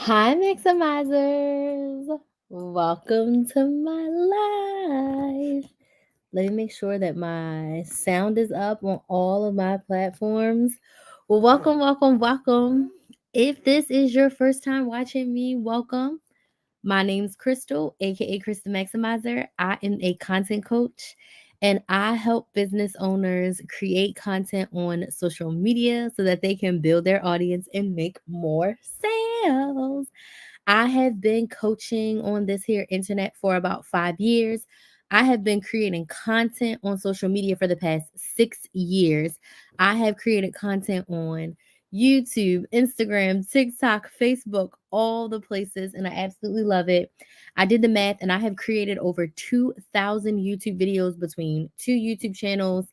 Hi, Maximizers. Welcome to my live. Let me make sure that my sound is up on all of my platforms. Well, welcome. If this is your first time watching me, welcome. My name's Crystal, aka Krista Maximizer. I am a content coach and I help business owners create content on social media so that they can build their audience and make more sales. I have been coaching on this here internet for about 5 years. I have been creating content on social media for the past 6 years. I have created content on YouTube, Instagram, TikTok, Facebook, all the places, and I absolutely love it. I did the math and I have created over 2,000 YouTube videos between two YouTube channels,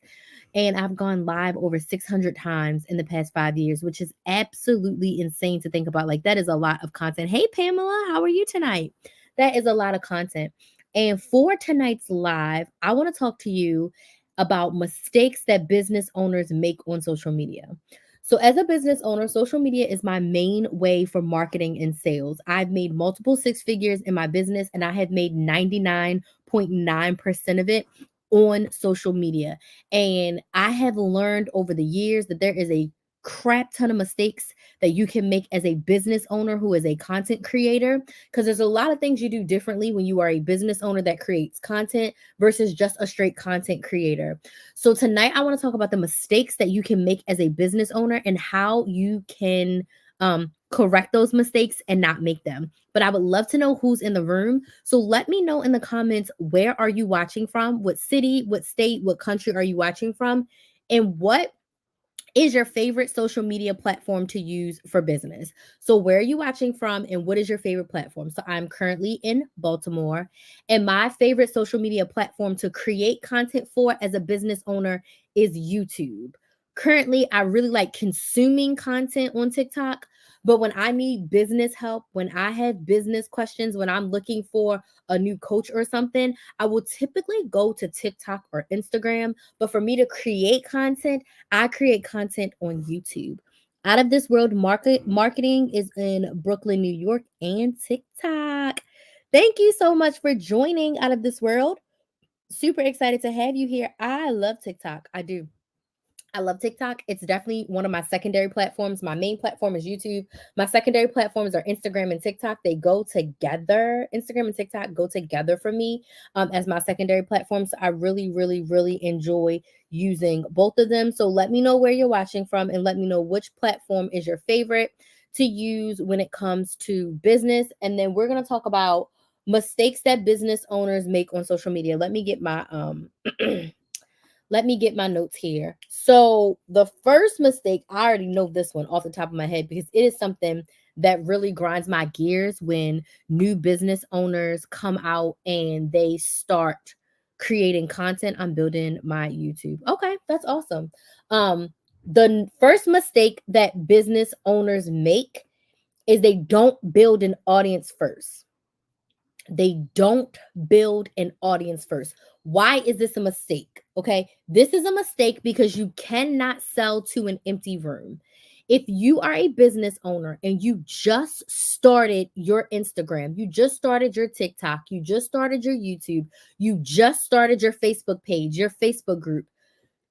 and I've gone live over 600 times in the past 5 years, which is absolutely insane to think about. Like, that is a lot of content. Hey, Pamela, how are you tonight? That is a lot of content. And for tonight's live, I want to talk to you about mistakes that business owners make on social media. So, as a business owner, social media is my main way for marketing and sales. I've made multiple six figures in my business, and I have made 99.9% of it on social media. And I have learned over the years that there is a crap ton of mistakes that you can make as a business owner who is a content creator, because there's a lot of things you do differently when you are a business owner that creates content versus just a straight content creator. So tonight I want to talk about the mistakes that you can make as a business owner and how you can correct those mistakes and not make them. But I would love to know who's in the room. So let me know in the comments, where are you watching from? What city, what state, what country are you watching from? And what is your favorite social media platform to use for business? So, where are you watching from and what is your favorite platform? So, I'm currently in Baltimore, and my favorite social media platform to create content for as a business owner is YouTube. Currently, I really like consuming content on TikTok, but when I need business help, when I have business questions, when I'm looking for a new coach or something, I will typically go to TikTok or Instagram. But for me to create content, I create content on YouTube. Out of This World Marketing is in Brooklyn, New York, and TikTok. Thank you so much for joining Out of This World. Super excited to have you here. I love TikTok. I do. I love TikTok. It's definitely one of my secondary platforms. My main platform is YouTube. My secondary platforms are Instagram and TikTok. They go together. Instagram and TikTok go together for me as my secondary platforms. So I really, really, really enjoy using both of them. So let me know where you're watching from and let me know which platform is your favorite to use when it comes to business. And then we're going to talk about mistakes that business owners make on social media. Let me get my let me get my notes here. So, the first mistake, I already know this one off the top of my head because it is something that really grinds my gears when new business owners come out and they start creating content. I'm building my YouTube. Okay, that's awesome. The first mistake that business owners make is they don't build an audience first. They don't build an audience first. Why is this a mistake? Okay. This is a mistake because you cannot sell to an empty room. If you are a business owner and you just started your Instagram, you just started your TikTok, you just started your YouTube, you just started your Facebook page, your Facebook group,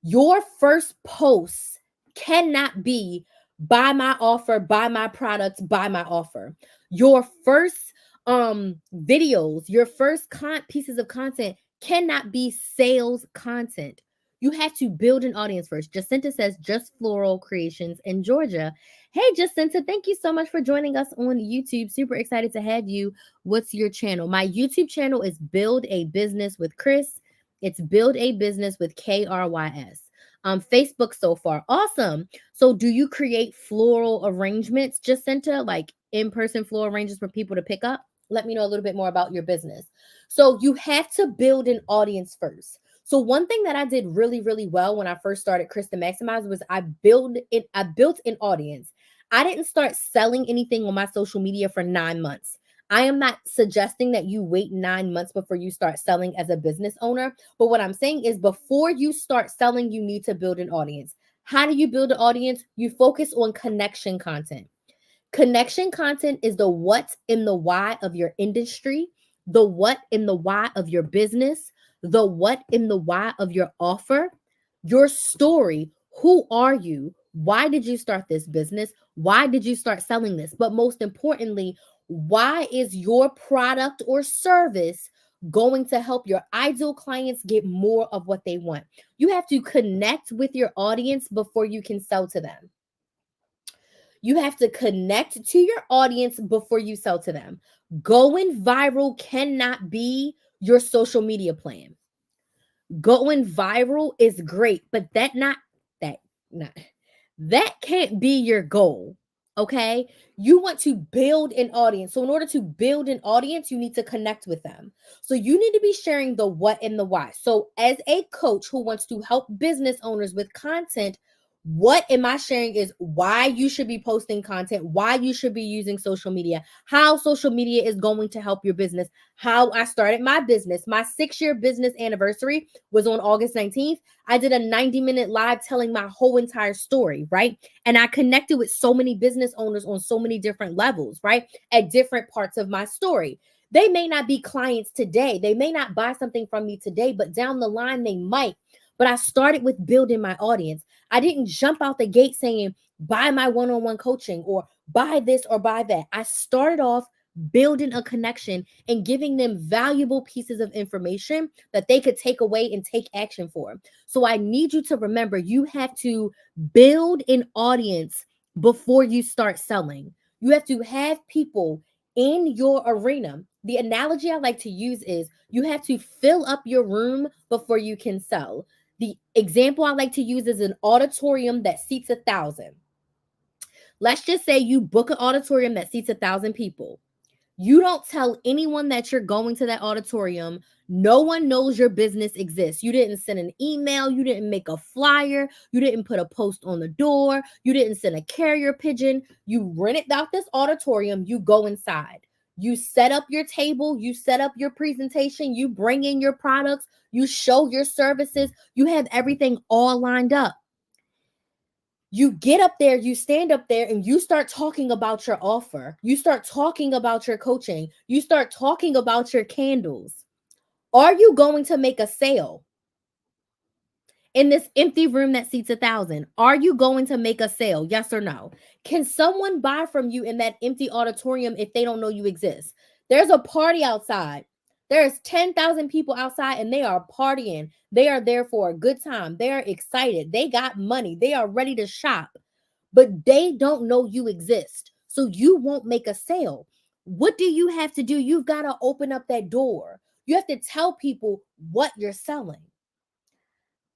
your first post cannot be buy my offer, buy my products, buy my offer. Your first videos, your first pieces of content cannot be sales content. You have to build an audience first. Jacinta says Just Floral Creations in Georgia. Hey Jacinta, thank you so much for joining us on YouTube. Super excited to have you. What's your channel? My YouTube channel is Build a Business with Chris. It's Build a Business with KRYS. Facebook so far. Awesome. So do you create floral arrangements, Jacinta, like in-person floral arrangements for people to pick up? Let me know a little bit more about your business. So you have to build an audience first. So one thing that I did really, really well when I first started Krista Maximize was I built an audience. I didn't start selling anything on my social media for 9 months. I am not suggesting that you wait 9 months before you start selling as a business owner. But what I'm saying is, before you start selling, you need to build an audience. How do you build an audience? You focus on connection content. Connection content is the what and the why of your industry, the what and the why of your business, the what and the why of your offer, your story. Who are you? Why did you start this business? Why did you start selling this? But most importantly, why is your product or service going to help your ideal clients get more of what they want? You have to connect with your audience before you can sell to them. You have to connect to your audience before you sell to them. Going viral cannot be your social media plan. Going viral is great, but that not that can't be your goal. Okay? You want to build an audience. So in order to build an audience, you need to connect with them. So you need to be sharing the what and the why. So as a coach who wants to help business owners with content, what am I sharing is why you should be posting content, why you should be using social media, how social media is going to help your business, how I started my business. My 6-year business anniversary was on August 19th. I did a 90-minute live telling my whole entire story, right? And I connected with so many business owners on so many different levels, right? At different parts of my story. They may not be clients today. They may not buy something from me today, but down the line they might. But I started with building my audience. I didn't jump out the gate saying, buy my one-on-one coaching or buy this or buy that. I started off building a connection and giving them valuable pieces of information that they could take away and take action for. So I need you to remember you have to build an audience before you start selling. You have to have people in your arena. The analogy I like to use is you have to fill up your room before you can sell. The example I like to use is an auditorium that seats 1,000. Let's just say you book an auditorium that seats 1,000 people. You don't tell anyone that you're going to that auditorium. No one knows your business exists. You didn't send an email. You didn't make a flyer. You didn't put a post on the door. You didn't send a carrier pigeon. You rented out this auditorium. You go inside. You set up your table. You set up your presentation. You bring in your products. You show your services. You have everything all lined up. You get up there, you stand up there, and you start talking about your offer. You start talking about your coaching. You start talking about your candles. Are you going to make a sale in this empty room that seats 1,000? Are you going to make a sale? Yes or no? Can someone buy from you in that empty auditorium if they don't know you exist? There's a party outside. There's 10,000 people outside and they are partying. They are there for a good time. They are excited. They got money. They are ready to shop, but they don't know you exist. So you won't make a sale. What do you have to do? You've got to open up that door. You have to tell people what you're selling.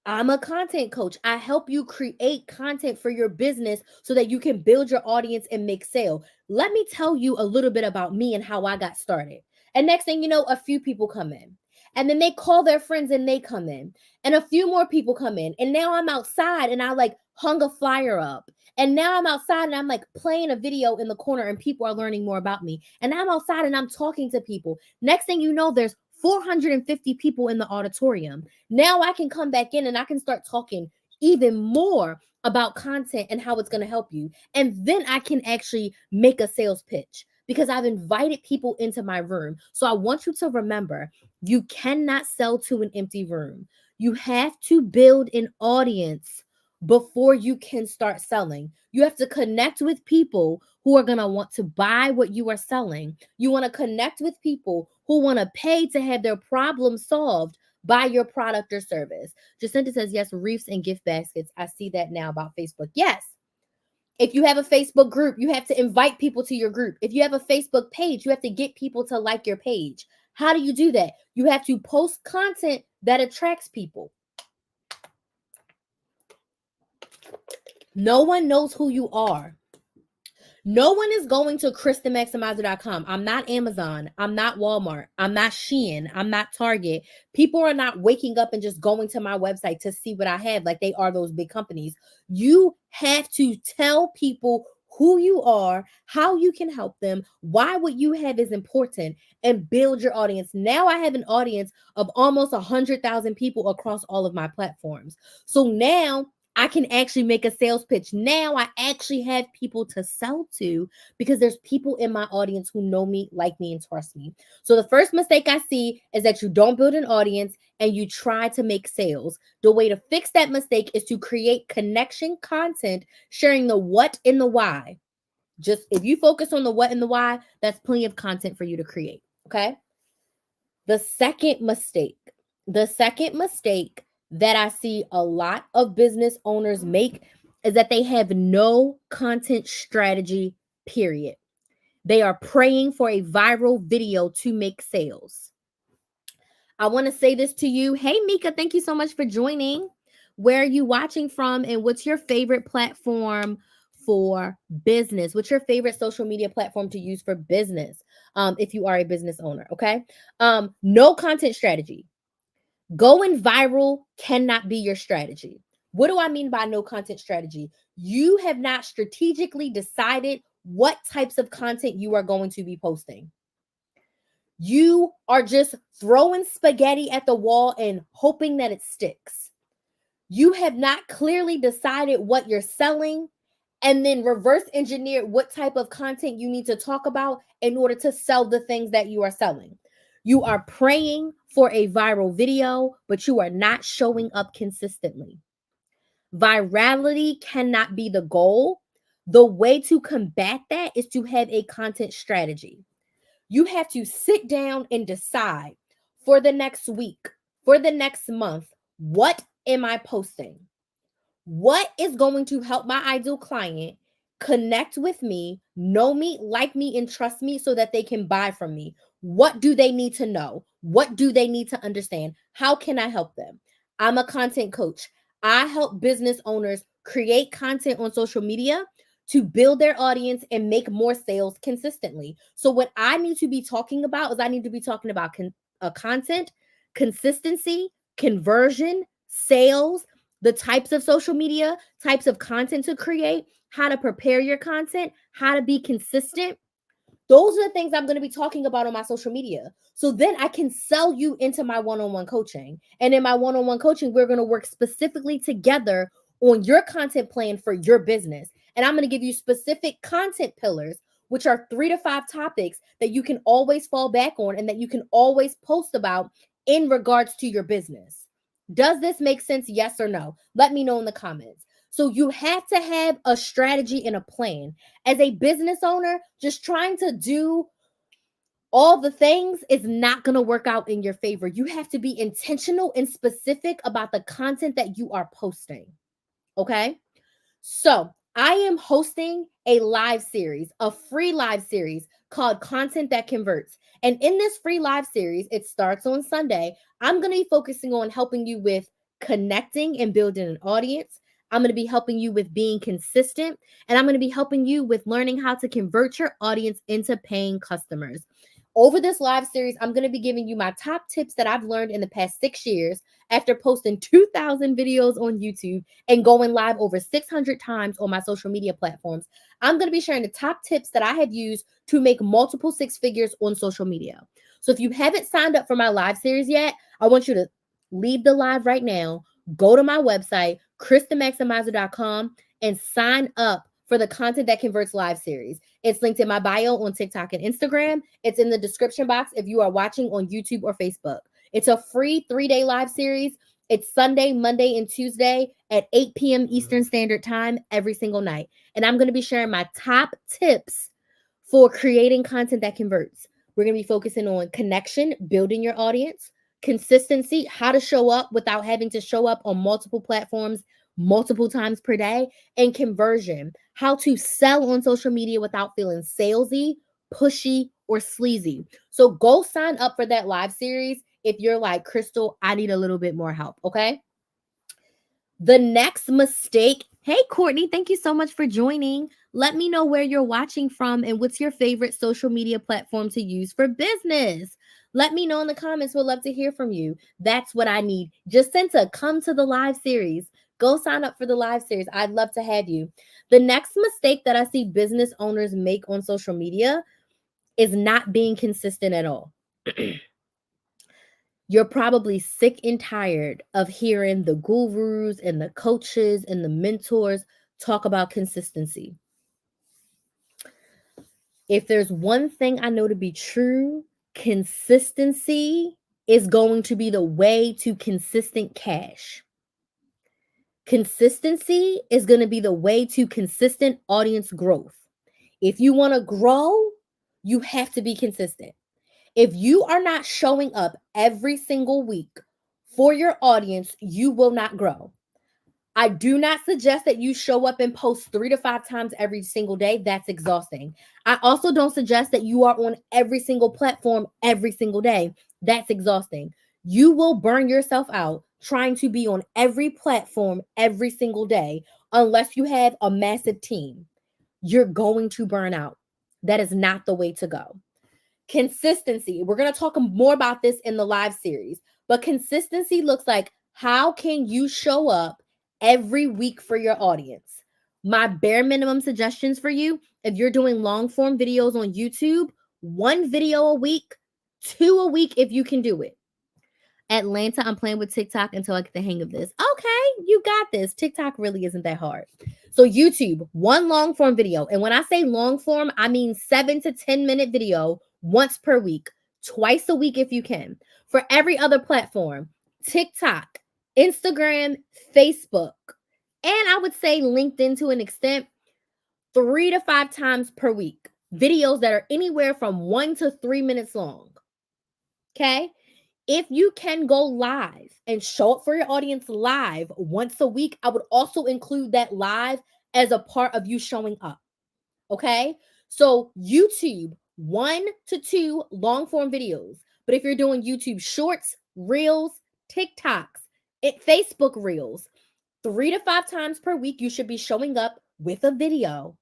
I'm a content coach. I help you create content for your business so that you can build your audience and make sale. Let me tell you a little bit about me and how I got started. And next thing you know, a few people come in. And then they call their friends and they come in. And a few more people come in. And now I'm outside and I like hung a flyer up. And now I'm outside and I'm like playing a video in the corner and people are learning more about me. And I'm outside and I'm talking to people. Next thing you know, there's 450 people in the auditorium. Now I can come back in and I can start talking even more about content and how it's going to help you. And then I can actually make a sales pitch because I've invited people into my room. So I want you to remember, you cannot sell to an empty room. You have to build an audience before you can start selling. You have to connect with people who are going to want to buy what you are selling. You want to connect with people who want to pay to have their problem solved by your product or service. Jacinta says, yes, reefs and gift baskets. I see that now about Facebook. Yes. If you have a Facebook group, you have to invite people to your group. If you have a Facebook page, you have to get people to like your page. How do you do that? You have to post content that attracts people. No one knows who you are. No one is going to ChrisTheMaximizer.com. I'm not Amazon. I'm not Walmart. I'm not Shein. I'm not Target. People are not waking up and just going to my website to see what I have like they are those big companies. You have to tell people who you are, how you can help them, why what you have is important, and build your audience. Now I have an audience of almost 100,000 people across all of my platforms. So now I can actually make a sales pitch. Now I actually have people to sell to because there's people in my audience who know me, like me, and trust me. So the first mistake I see is that you don't build an audience and you try to make sales. The way to fix that mistake is to create connection content, sharing the what and the why. Just if you focus on the what and the why, that's plenty of content for you to create. Okay. The second mistake, the second mistake that I see a lot of business owners make is that they have no content strategy, period. They are praying for a viral video to make sales. I want to say this to you. Hey, Mika, thank you so much for joining. Where are you watching from, and what's your favorite platform for business? What's your favorite social media platform to use for business? If you are a business owner, okay? No content strategy. Going viral cannot be your strategy. What do I mean by no content strategy? You have not strategically decided what types of content you are going to be posting. You are just throwing spaghetti at the wall and hoping that it sticks. You have not clearly decided what you're selling and then reverse engineer what type of content you need to talk about in order to sell the things that you are selling. You are praying for a viral video, but you are not showing up consistently. Virality cannot be the goal. The way to combat that is to have a content strategy. You have to sit down and decide for the next week, for the next month, what am I posting? What is going to help my ideal client connect with me, know me, like me, and trust me so that they can buy from me? What do they need to know? What do they need to understand? How can I help them? I'm a content coach. I help business owners create content on social media to build their audience and make more sales consistently. So, what I need to be talking about is I need to be talking about content, consistency, conversion, sales, the types of social media, types of content to create, how to prepare your content, how to be consistent. Those are the things I'm going to be talking about on my social media. So then I can sell you into my one on one coaching. And in my one on one coaching, we're going to work specifically together on your content plan for your business. And I'm going to give you specific content pillars, which are 3 to 5 topics that you can always fall back on and that you can always post about in regards to your business. Does this make sense? Yes or no? Let me know in the comments. So you have to have a strategy and a plan. As a business owner, just trying to do all the things is not going to work out in your favor. You have to be intentional and specific about the content that you are posting. Okay? So, I am hosting a live series, a free live series called Content That Converts. And in this free live series, it starts on Sunday. I'm going to be focusing on helping you with connecting and building an audience. I'm going to be helping you with being consistent, and I'm going to be helping you with learning how to convert your audience into paying customers. Over this live series, I'm going to be giving you my top tips that I've learned in the past 6 years after posting 2,000 videos on YouTube and going live over 600 times on my social media platforms. I'm going to be sharing the top tips that I have used to make multiple 6 figures on social media. So if you haven't signed up for my live series yet, I want you to leave the live right now, go to my website, KristenMaximizer.com, and sign up for the Content That Converts live series. It's linked in my bio on TikTok and Instagram. It's in the description box if you are watching on YouTube or Facebook. It's a free 3-day live series. It's Sunday, Monday, and Tuesday at 8 p.m. Eastern Standard Time every single night. And I'm going to be sharing my top tips for creating content that converts. We're going to be focusing on connection, building your audience, consistency, how to show up without having to show up on multiple platforms multiple times per day, and conversion, how to sell on social media without feeling salesy, pushy, or sleazy. So go sign up for that live series if you're like, Crystal, I need a little bit more help, okay? The next mistake. Hey, Courtney, thank you so much for joining. Let me know where you're watching from and what's your favorite social media platform to use for business. Let me know in the comments. We'd love to hear from you. That's what I need. Jacinta, come to the live series. Go sign up for the live series. I'd love to have you. The next mistake that I see business owners make on social media is not being consistent at all. You're probably sick and tired of hearing the gurus and the coaches and the mentors talk about consistency. If there's one thing I know to be true, consistency is going to be the way to consistent cash. Consistency is going to be the way to consistent audience growth. If you want to grow, you have to be consistent. If you are not showing up every single week for your audience, you will not grow. I do not suggest that you show up and post 3 to 5 times every single day. That's exhausting. I also don't suggest that you are on every single platform every single day. That's exhausting. You will burn yourself out trying to be on every platform every single day unless you have a massive team. You're going to burn out. That is not the way to go. Consistency. We're going to talk more about this in the live series, but consistency looks like how can you show up every week for your audience? My bare minimum suggestions for you, if you're doing long form videos on YouTube, 1 video a week, 2 a week if you can do it. Atlanta, I'm playing with TikTok until I get the hang of this. Okay, you got this. TikTok really isn't that hard. So YouTube, 1 long form video. And when I say long form, I mean 7 to 10 minute video once per week, twice a week if you can. For every other platform, TikTok, Instagram, Facebook, and I would say LinkedIn to an extent, 3 to 5 times per week. Videos that are anywhere from 1 to 3 minutes long. Okay? If you can go live and show up for your audience live once a week, I would also include that live as a part of you showing up. Okay. So, YouTube, 1 to 2 long form videos. But if you're doing YouTube shorts, reels, TikToks, Facebook reels, 3 to 5 times per week, you should be showing up with a video.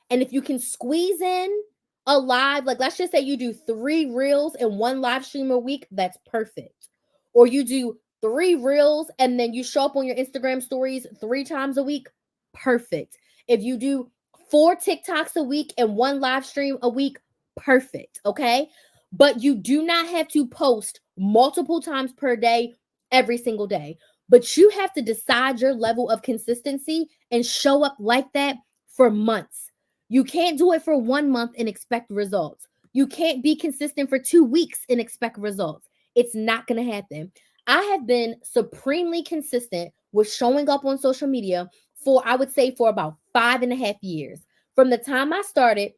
And if you can squeeze in a live, like let's just say you do 3 reels and 1 live stream a week, that's perfect. Or you do 3 reels and then you show up on your Instagram stories 3 times a week, perfect. If you do 4 TikToks a week and 1 live stream a week, perfect. Okay. But you do not have to post multiple times per day every single day. But you have to decide your level of consistency and show up like that for months. You can't do it for 1 month and expect results. You can't be consistent for 2 weeks and expect results. It's not going to happen. I have been supremely consistent with showing up on social media for, I would say, for about 5.5 years. From the time I started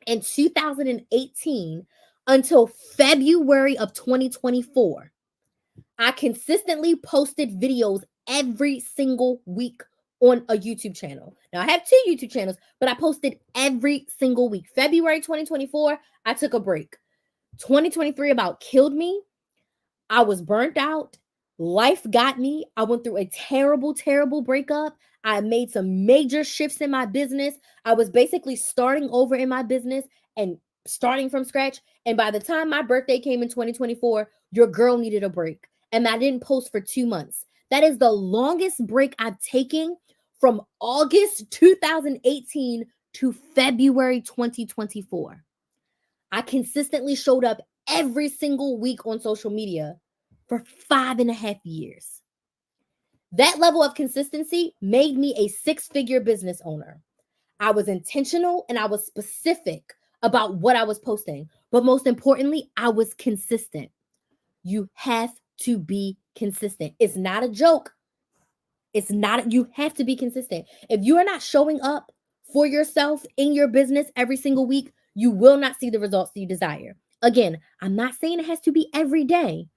in 2018 until February of 2024, I consistently posted videos every single week on a YouTube channel. Now, I have 2 YouTube channels, but I posted every single week. February 2024, I took a break. 2023 about killed me. I was burnt out. Life got me. I went through a terrible, terrible breakup. I made some major shifts in my business. I was basically starting over in my business and starting from scratch. And by the time my birthday came in 2024, your girl needed a break. And I didn't post for 2 months. That is the longest break I've taken from August 2018 to February 2024. I consistently showed up every single week on social media for 5.5 years. That level of consistency made me a 6-figure business owner. I was intentional and I was specific about what I was posting. But most importantly, I was consistent. You have to be consistent. It's not a joke. It's not, you have to be consistent. If you are not showing up for yourself in your business every single week, you will not see the results that you desire. Again, I'm not saying it has to be every day.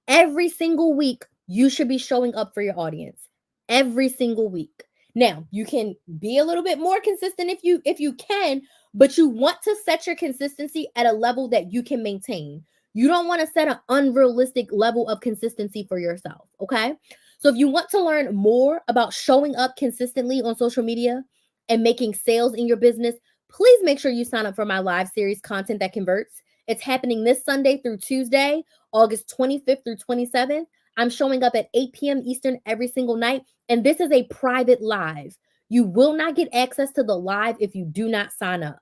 Every single week, you should be showing up for your audience. Every single week. Now, you can be a little bit more consistent if you can, but you want to set your consistency at a level that you can maintain. You don't want to set an unrealistic level of consistency for yourself, okay? So if you want to learn more about showing up consistently on social media and making sales in your business, please make sure you sign up for my live series, Content That Converts. It's happening this Sunday through Tuesday, August 25th through 27th. I'm showing up at 8 p.m. Eastern every single night, and this is a private live. You will not get access to the live if you do not sign up.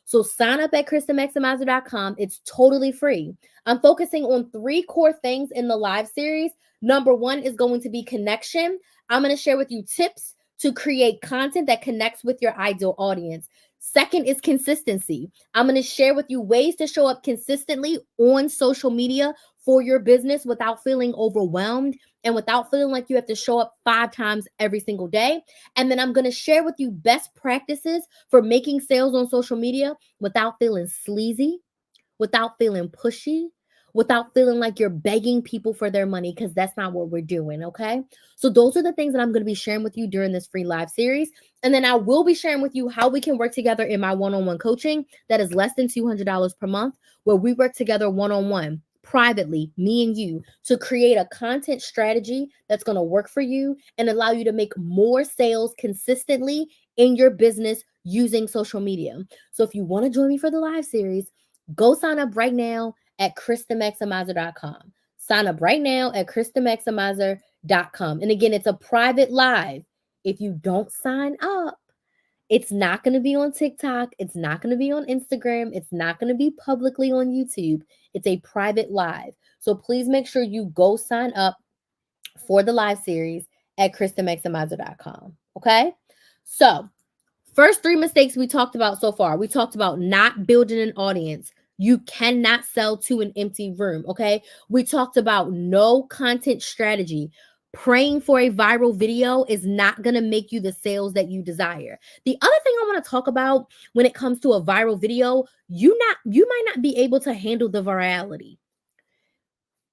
So sign up at KristenMaximizer.com. It's totally free. I'm focusing on 3 core things in the live series. Number one is going to be connection. I'm going to share with you tips to create content that connects with your ideal audience. Second is consistency. I'm going to share with you ways to show up consistently on social media for your business without feeling overwhelmed and without feeling like you have to show up 5 times every single day. And then I'm going to share with you best practices for making sales on social media without feeling sleazy, without feeling pushy, without feeling like you're begging people for their money, because that's not what we're doing. Okay. So, those are the things that I'm going to be sharing with you during this free live series. And then I will be sharing with you how we can work together in my one on one coaching that is less than $200 per month, where we work together one on one. Privately, me and you, to create a content strategy that's going to work for you and allow you to make more sales consistently in your business using social media. So, if you want to join me for the live series, go sign up right now at KristenMaximizer.com. Sign up right now at KristenMaximizer.com. And again, it's a private live. If you don't sign up, it's not going to be on TikTok. It's not going to be on Instagram. It's not going to be publicly on YouTube. It's a private live. So please make sure you go sign up for the live series at KristenMaximizer.com. Okay? So, first 3 mistakes we talked about so far. We talked about not building an audience. You cannot sell to an empty room, okay? We talked about no content strategy. Praying for a viral video is not going to make you the sales that you desire. The other thing I want to talk about when it comes to a viral video, you might not be able to handle the virality.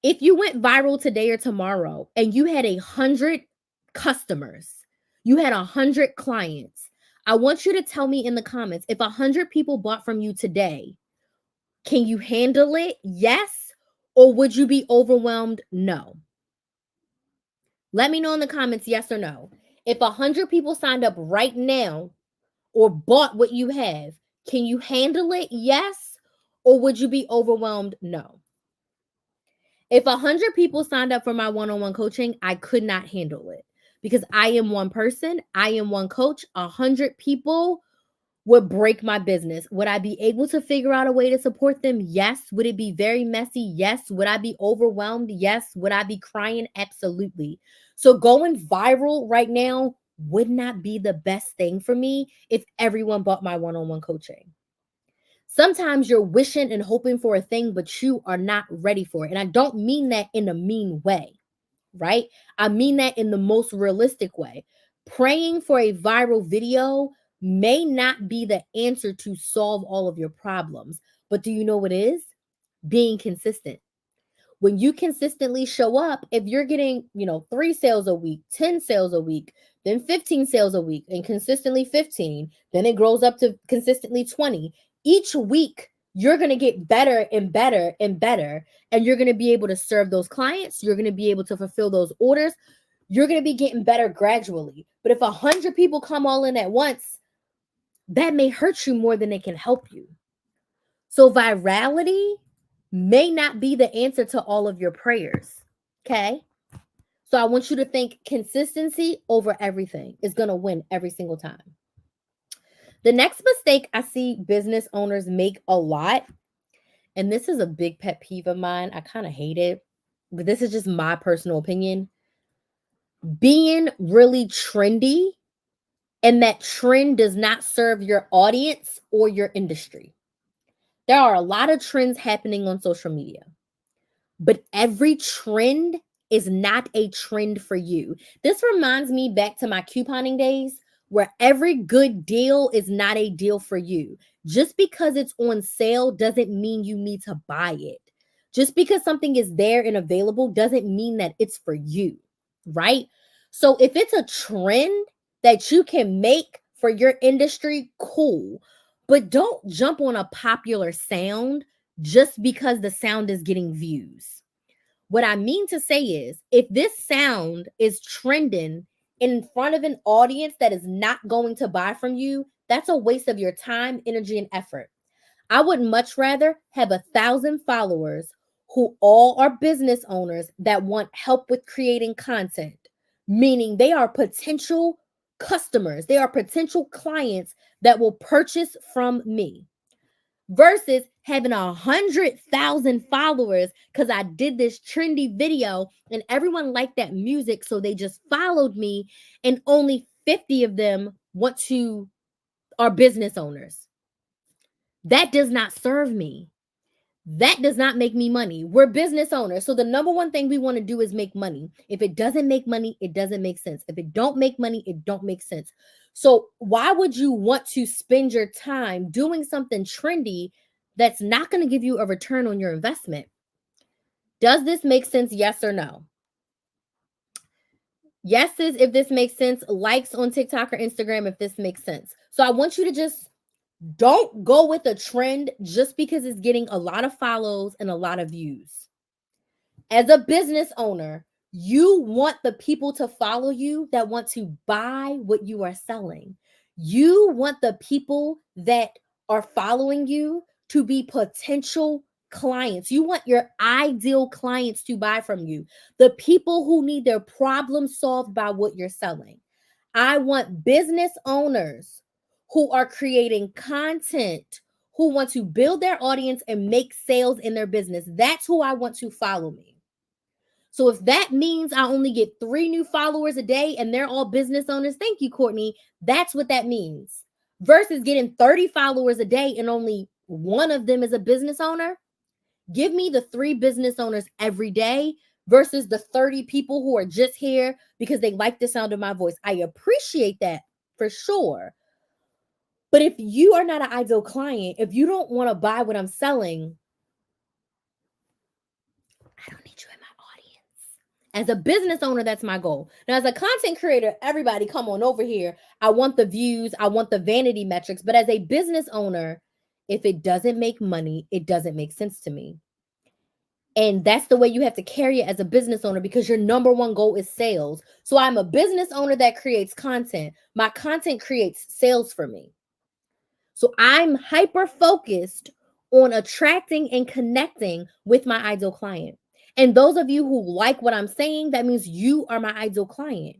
If you went viral today or tomorrow and you had 100 customers, you had 100 clients, I want you to tell me in the comments, if 100 people bought from you today, can you handle it? Yes. Or would you be overwhelmed? No. Let me know in the comments, yes or no. If 100 people signed up right now or bought what you have, can you handle it? Yes. Or would you be overwhelmed? No. If 100 people signed up for my one-on-one coaching, I could not handle it because I am one person. I am one coach. 100 people would break my business. Would I be able to figure out a way to support them? Yes. Would it be very messy? Yes. Would I be overwhelmed? Yes. Would I be crying? Absolutely. So going viral right now would not be the best thing for me if everyone bought my one-on-one coaching. Sometimes you're wishing and hoping for a thing, but you are not ready for it. And I don't mean that in a mean way, right? I mean that in the most realistic way. Praying for a viral video may not be the answer to solve all of your problems, but do you know what is? Being consistent. When you consistently show up, if you're getting, 3 sales a week, 10 sales a week, then 15 sales a week, and consistently 15, then it grows up to consistently 20. Each week, you're going to get better and better and better. And you're going to be able to serve those clients. You're going to be able to fulfill those orders. You're going to be getting better gradually. But if 100 people come all in at once, that may hurt you more than it can help you. So virality may not be the answer to all of your prayers. Okay. So I want you to think consistency over everything is going to win every single time. The next mistake I see business owners make a lot, and this is a big pet peeve of mine. I kind of hate it, but this is just my personal opinion. Being really trendy, and that trend does not serve your audience or your industry. There are a lot of trends happening on social media. But every trend is not a trend for you. This reminds me back to my couponing days where every good deal is not a deal for you. Just because it's on sale doesn't mean you need to buy it. Just because something is there and available doesn't mean that it's for you, right? So if it's a trend that you can make for your industry, cool. But don't jump on a popular sound just because the sound is getting views. What I mean to say is, if this sound is trending in front of an audience that is not going to buy from you, that's a waste of your time, energy, and effort. I would much rather have 1,000 followers who all are business owners that want help with creating content, meaning they are potential customers, they are potential clients that will purchase from me. versus having 100,000 followers because I did this trendy video and everyone liked that music. So they just followed me, and only 50 of them are business owners. That does not serve me. That does not make me money. We're business owners. So the number one thing we want to do is make money. If it doesn't make money, it doesn't make sense. If it don't make money, it don't make sense. So why would you want to spend your time doing something trendy that's not going to give you a return on your investment? Does this make sense? Yes or no? Yeses if this makes sense. Likes on TikTok or Instagram if this makes sense. So I want you to just don't go with a trend just because it's getting a lot of follows and a lot of views. As a business owner, you want the people to follow you that want to buy what you are selling. You want the people that are following you to be potential clients. You want your ideal clients to buy from you, the people who need their problem solved by what you're selling. I want business owners who are creating content, who want to build their audience and make sales in their business. That's who I want to follow me. So if that means I only get 3 new followers a day and they're all business owners, thank you, Courtney. That's what that means. Versus getting 30 followers a day and only one of them is a business owner. Give me the 3 business owners every day versus the 30 people who are just here because they like the sound of my voice. I appreciate that for sure. But if you are not an ideal client, if you don't want to buy what I'm selling, I don't need you in my audience. As a business owner, that's my goal. Now, as a content creator, everybody come on over here. I want the views, I want the vanity metrics. But as a business owner, if it doesn't make money, it doesn't make sense to me. And that's the way you have to carry it as a business owner because your number one goal is sales. So I'm a business owner that creates content. My content creates sales for me. So I'm hyper focused on attracting and connecting with my ideal client. And those of you who like what I'm saying, that means you are my ideal client.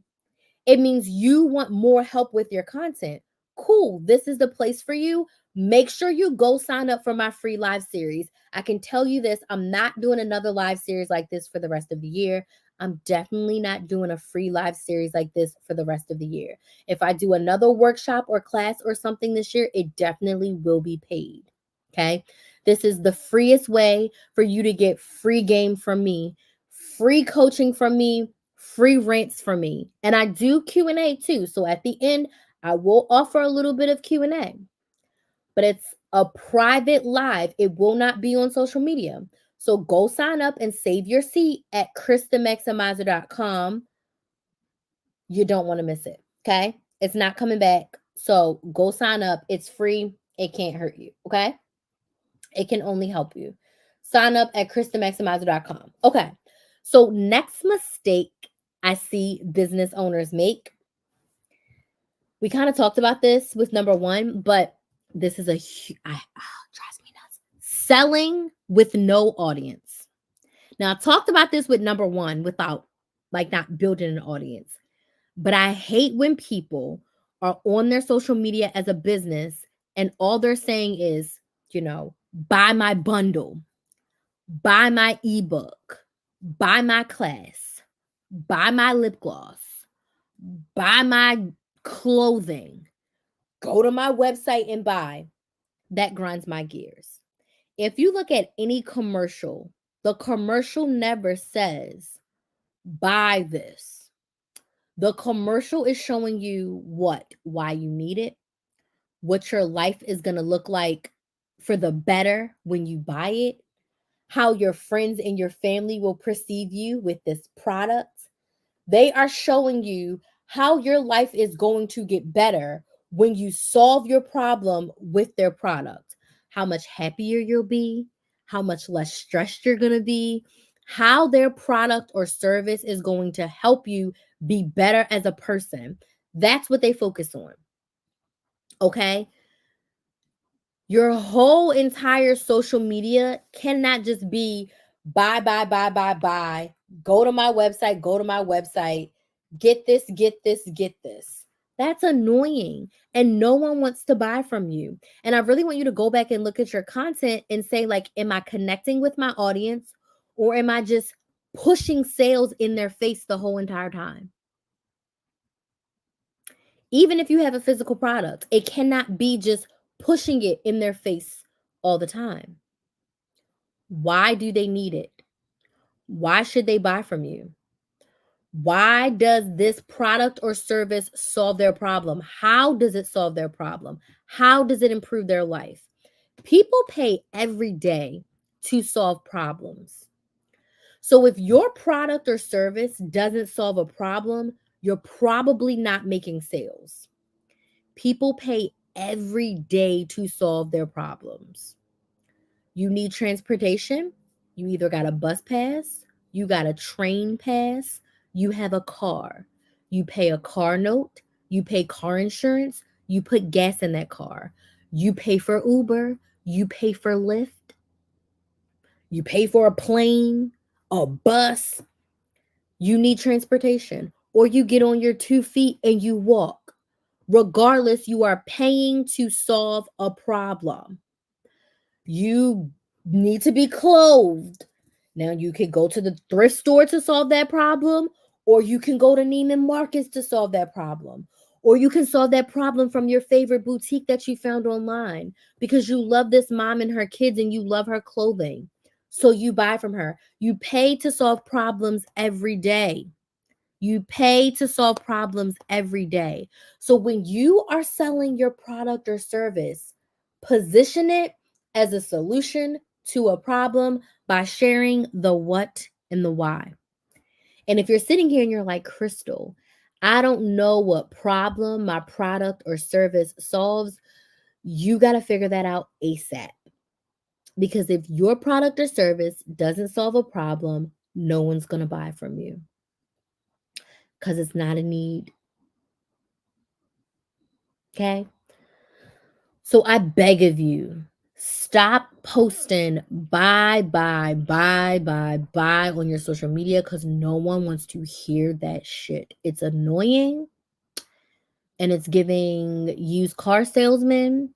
It means you want more help with your content. Cool. This is the place for you. Make sure you go sign up for my free live series. I can tell you this, I'm not doing another live series like this for the rest of the year. I'm definitely not doing a free live series like this for the rest of the year. If I do another workshop or class or something this year, it definitely will be paid. Okay. This is the freest way for you to get free game from me, free coaching from me, free rants from me. And I do Q&A too. So at the end, I will offer a little bit of Q&A. But it's a private live. It will not be on social media. So go sign up and save your seat at KristaMaximizer.com. You don't want to miss it. Okay? It's not coming back. So go sign up. It's free. It can't hurt you. Okay? It can only help you. Sign up at KristaMaximizer.com. Okay. So next mistake I see business owners make. We kind of talked about this with number 1, but this is drives me nuts. Selling with no audience. Now, I talked about this with number 1 without not building an audience. But I hate when people are on their social media as a business and all they're saying is, buy my bundle, buy my ebook, buy my class, buy my lip gloss, buy my clothing, go to my website and buy. That grinds my gears. If you look at any commercial, the commercial never says, buy this. The commercial is showing you why you need it, what your life is going to look like for the better when you buy it, how your friends and your family will perceive you with this product. They are showing you how your life is going to get better when you solve your problem with their product. How much happier you'll be, how much less stressed you're going to be, how their product or service is going to help you be better as a person. That's what they focus on. Okay? Your whole entire social media cannot just be buy, buy, buy, buy, buy. Go to my website, get this, get this, get this. That's annoying. And no one wants to buy from you. And I really want you to go back and look at your content and say, like, am I connecting with my audience or am I just pushing sales in their face the whole entire time? Even if you have a physical product, it cannot be just pushing it in their face all the time. Why do they need it? Why should they buy from you? Why does this product or service solve their problem? How does it solve their problem? How does it improve their life? People pay every day to solve problems. So if your product or service doesn't solve a problem, you're probably not making sales. People pay every day to solve their problems. You need transportation, you either got a bus pass, you got a train pass, you have a car. You pay a car note, you pay car insurance, you put gas in that car. You pay for Uber, you pay for Lyft, you pay for a plane, a bus. You need transportation, or you get on your 2 feet and you walk. Regardless, you are paying to solve a problem. You need to be clothed. Now, you could go to the thrift store to solve that problem, or you can go to Neiman Marcus to solve that problem, or you can solve that problem from your favorite boutique that you found online because you love this mom and her kids and you love her clothing. So you buy from her. You pay to solve problems every day. You pay to solve problems every day. So when you are selling your product or service, position it as a solution to a problem by sharing the what and the why. And if you're sitting here and you're like, Crystal, I don't know what problem my product or service solves, you got to figure that out ASAP. Because if your product or service doesn't solve a problem, no one's going to buy from you because it's not a need. Okay. So I beg of you, stop posting buy on your social media because no one wants to hear that shit. It's annoying and it's giving used car salesmen.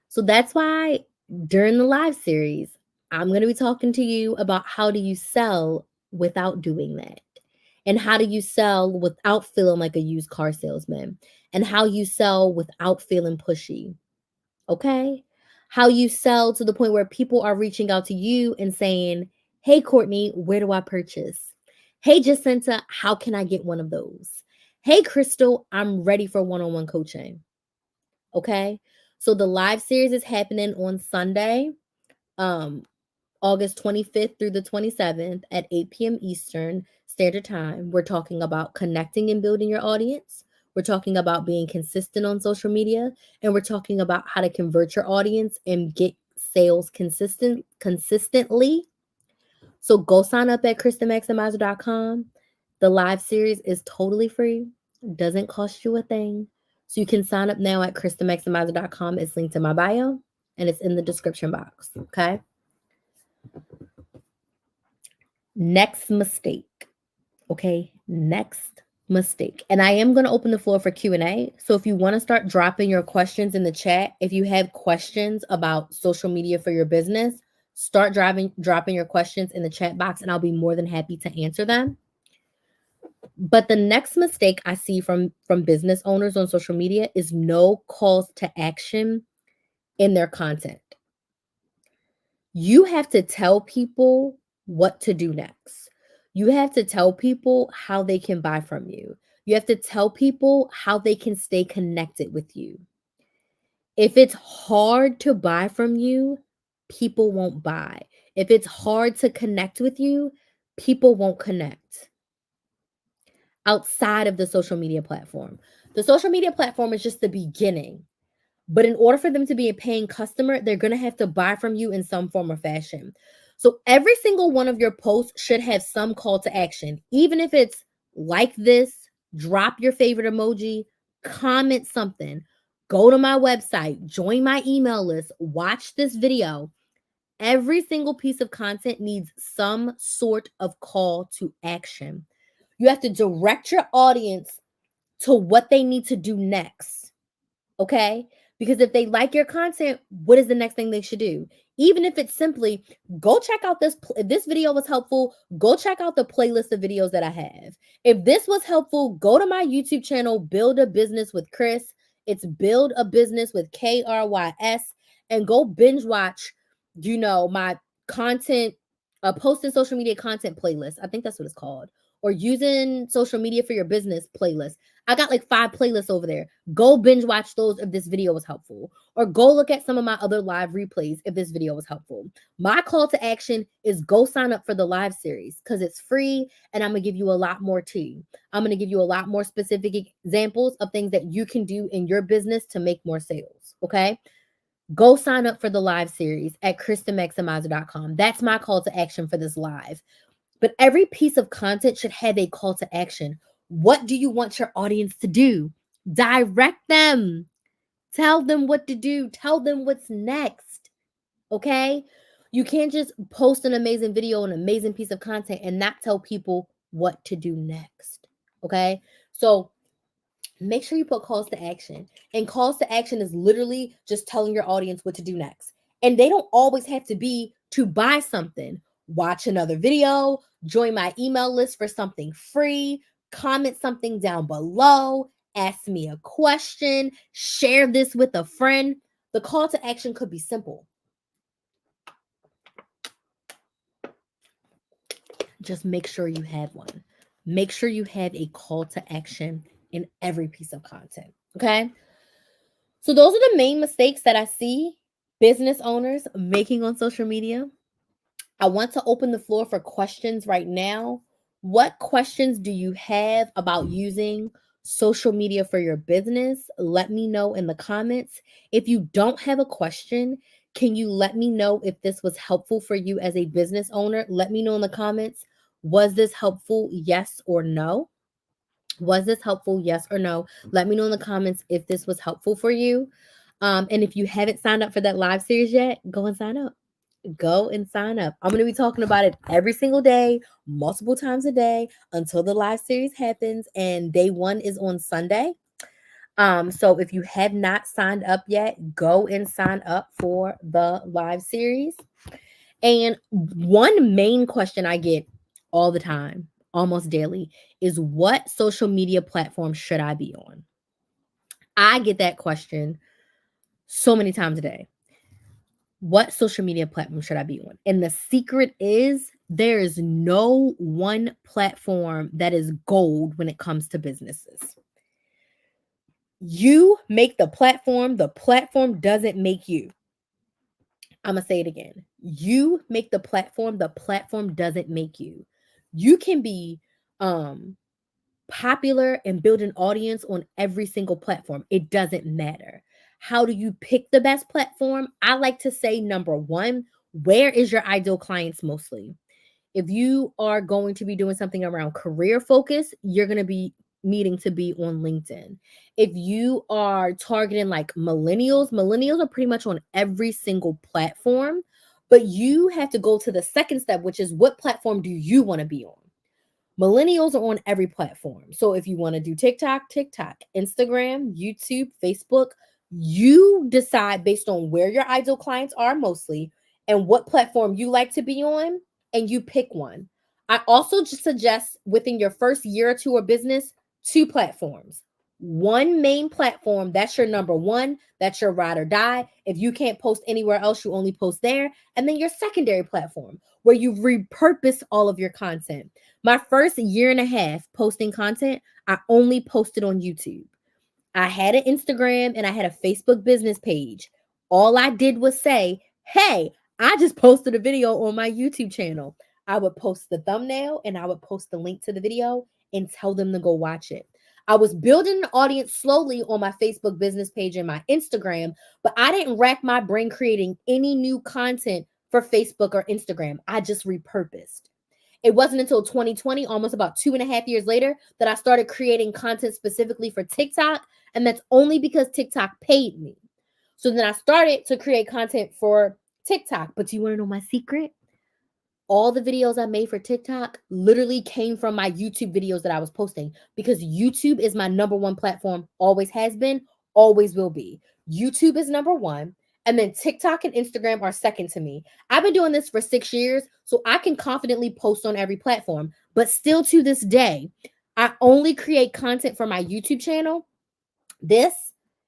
So that's why during the live series, I'm going to be talking to you about how do you sell without doing that. And how do you sell without feeling like a used car salesman? And how you sell without feeling pushy. Okay? How you sell to the point where people are reaching out to you and saying, hey, Courtney, where do I purchase? Hey, Jacinta, how can I get one of those? Hey, Crystal, I'm ready for one on one coaching. Okay? So the live series is happening on Sunday, um, August 25th through the 27th at 8 p.m. Eastern Standard Time. We're talking about connecting and building your audience. We're talking about being consistent on social media, and we're talking about how to convert your audience and get sales consistently. So go sign up at KristenMaximizer.com. The live series is totally free, doesn't cost you a thing. So you can sign up now at KristenMaximizer.com. It's linked in my bio and it's in the description box. Okay. Next mistake. Okay, next mistake. And I am going to open the floor for Q&A. So if you want to start dropping your questions in the chat, if you have questions about social media for your business, start dropping your questions in the chat box and I'll be more than happy to answer them. But the next mistake I see from business owners on social media is no calls to action in their content. You have to tell people what to do next. You have to tell people how they can buy from you. You have to tell people how they can stay connected with you. If it's hard to buy from you, people won't buy. If it's hard to connect with you, people won't connect outside of the social media platform. The social media platform is just the beginning. But in order for them to be a paying customer, they're going to have to buy from you in some form or fashion. So every single one of your posts should have some call to action, even if it's like this, drop your favorite emoji, comment something, go to my website, join my email list, watch this video. Every single piece of content needs some sort of call to action. You have to direct your audience to what they need to do next. Okay? Because if they like your content, what is the next thing they should do? Even if it's simply go check out this if this video was helpful, go check out the playlist of videos that I have. If this was helpful, go to my YouTube channel, Build a Business with Chris. It's Build a Business with KRYS, and go binge watch, my content, posting social media content playlist. I think that's what it's called. Or using social media for your business playlist. I got like 5 playlists over there. Go binge watch those if this video was helpful, or go look at some of my other live replays if this video was helpful. My call to action is go sign up for the live series because it's free and I'm gonna give you a lot more tea. I'm gonna give you a lot more specific examples of things that you can do in your business to make more sales. Okay. Go sign up for the live series at KristenMaximizer.com. That's my call to action for this live. But every piece of content should have a call to action. What do you want your audience to do? Direct them. Tell them what to do. Tell them what's next. Okay? You can't just post an amazing video, an amazing piece of content, and not tell people what to do next. Okay? So make sure you put calls to action. And calls to action is literally just telling your audience what to do next. And they don't always have to be to buy something. Watch another video, join my email list for something free, comment something down below, ask me a question, share this with a friend. The call to action could be simple. Just make sure you have one. Make sure you have a call to action in every piece of content. Okay. So, those are the main mistakes that I see business owners making on social media. I want to open the floor for questions right now. What questions do you have about using social media for your business? Let me know in the comments. If you don't have a question, can you let me know if this was helpful for you as a business owner? Let me know in the comments. Was this helpful? Yes or no? Was this helpful? Yes or no? Let me know in the comments if this was helpful for you. And if you haven't signed up for that live series yet, go and sign up. Go and sign up. I'm going to be talking about it every single day, multiple times a day until the live series happens. And day 1 is on Sunday. So if you have not signed up yet, go and sign up for the live series. And one main question I get all the time, almost daily, is what social media platform should I be on? I get that question so many times a day. What social media platform should I be on? And the secret is there is no one platform that is gold when it comes to businesses. You make the platform doesn't make you. I'm going to say it again. You make the platform doesn't make you. You can be popular and build an audience on every single platform. It doesn't matter. How do you pick the best platform? I like to say, number 1, where is your ideal clients mostly? If you are going to be doing something around career focus, you're going to be needing to be on LinkedIn. If you are targeting like millennials are pretty much on every single platform, but you have to go to the second step, which is what platform do you want to be on? Millennials are on every platform. So if you want to do TikTok, Instagram, YouTube, Facebook, you decide based on where your ideal clients are mostly and what platform you like to be on, and you pick one. I also just suggest within your first year or 2 of business, 2 platforms. One main platform, that's your number 1, that's your ride or die. If you can't post anywhere else, you only post there. And then your secondary platform where you repurpose all of your content. My first year and a half posting content, I only posted on YouTube. I had an Instagram and I had a Facebook business page. All I did was say, hey, I just posted a video on my YouTube channel. I would post the thumbnail and I would post the link to the video and tell them to go watch it. I was building an audience slowly on my Facebook business page and my Instagram, but I didn't rack my brain creating any new content for Facebook or Instagram. I just repurposed. It wasn't until 2020, almost about 2.5 years later, that I started creating content specifically for TikTok. And that's only because TikTok paid me. So then I started to create content for TikTok. But do you want to know my secret? all the videos I made for TikTok literally came from my YouTube videos that I was posting, because YouTube is my number one platform, always has been, always will be. YouTube is number one. And then TikTok and Instagram are second to me. I've been doing this for 6 years, so I can confidently post on every platform. But still to this day, I only create content for my YouTube channel. This